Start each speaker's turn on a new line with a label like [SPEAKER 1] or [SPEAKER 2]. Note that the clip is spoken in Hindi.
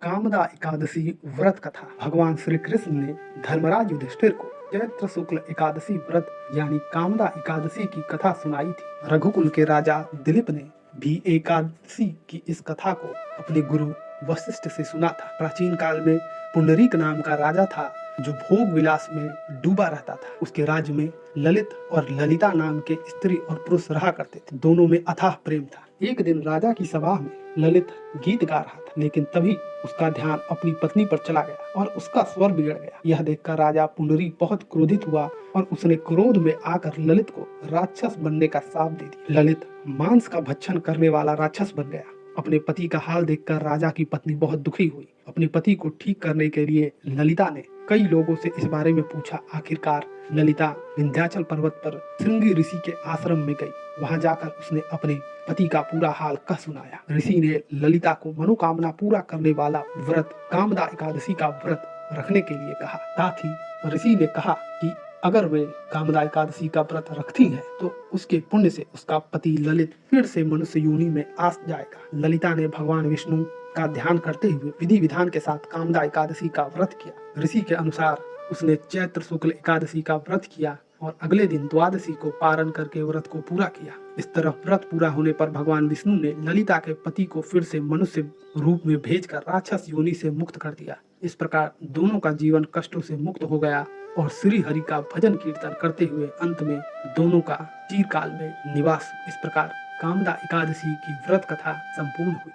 [SPEAKER 1] कामदा एकादशी व्रत कथा। भगवान श्री कृष्ण ने धर्मराज युधिष्ठिर को चैत्र शुक्ल एकादशी व्रत यानी कामदा एकादशी की कथा सुनाई थी। रघुकुल के राजा दिलीप ने भी एकादशी की इस कथा को अपने गुरु वशिष्ठ से सुना था। प्राचीन काल में पुंडरीक नाम का राजा था जो भोग विलास में डूबा रहता था। उसके राज्य में ललित और ललिता नाम के स्त्री और पुरुष रहा करते थे। दोनों में अथाह प्रेम था। एक दिन राजा की सभा में ललित गीत गा रहा था, लेकिन तभी उसका ध्यान अपनी पत्नी पर चला गया और उसका स्वर बिगड़ गया। यह देखकर राजा पुंडरीक बहुत क्रोधित हुआ और उसने क्रोध में आकर ललित को राक्षस बनने का शाप दे दिया। ललित मांस का भक्षण करने वाला राक्षस बन गया। अपने पति का हाल देखकर राजा की पत्नी बहुत दुखी हुई। अपने पति को ठीक करने के लिए ललिता ने कई लोगों से इस बारे में पूछा। आखिरकार ललिता विंध्याचल पर्वत पर श्रृंगी ऋषि के आश्रम में गई। वहां जाकर उसने अपने पति का पूरा हाल कह सुनाया। ऋषि ने ललिता को मनोकामना पूरा करने वाला व्रत कामदा एकादशी का व्रत रखने के लिए कहा। साथ ही ऋषि ने कहा कि अगर वे कामदा एकादशी का व्रत रखती है तो उसके पुण्य से उसका पति ललित फिर से मनुष्य योनि में आ जाएगा। ललिता ने भगवान विष्णु का ध्यान करते हुए विधि विधान के साथ कामदा एकादशी का व्रत किया। ऋषि के अनुसार उसने चैत्र शुक्ल एकादशी का व्रत किया और अगले दिन द्वादशी को पारण करके व्रत को पूरा किया। इस तरह व्रत पूरा होने पर भगवान विष्णु ने ललिता के पति को फिर से मनुष्य रूप में भेजकर राक्षस योनि से मुक्त कर दिया। इस प्रकार दोनों का जीवन कष्टों से मुक्त हो गया और श्री हरि का भजन कीर्तन करते हुए अंत में दोनों का चिरकाल में निवास। इस प्रकार कामदा एकादशी की व्रत कथा संपूर्ण हुई।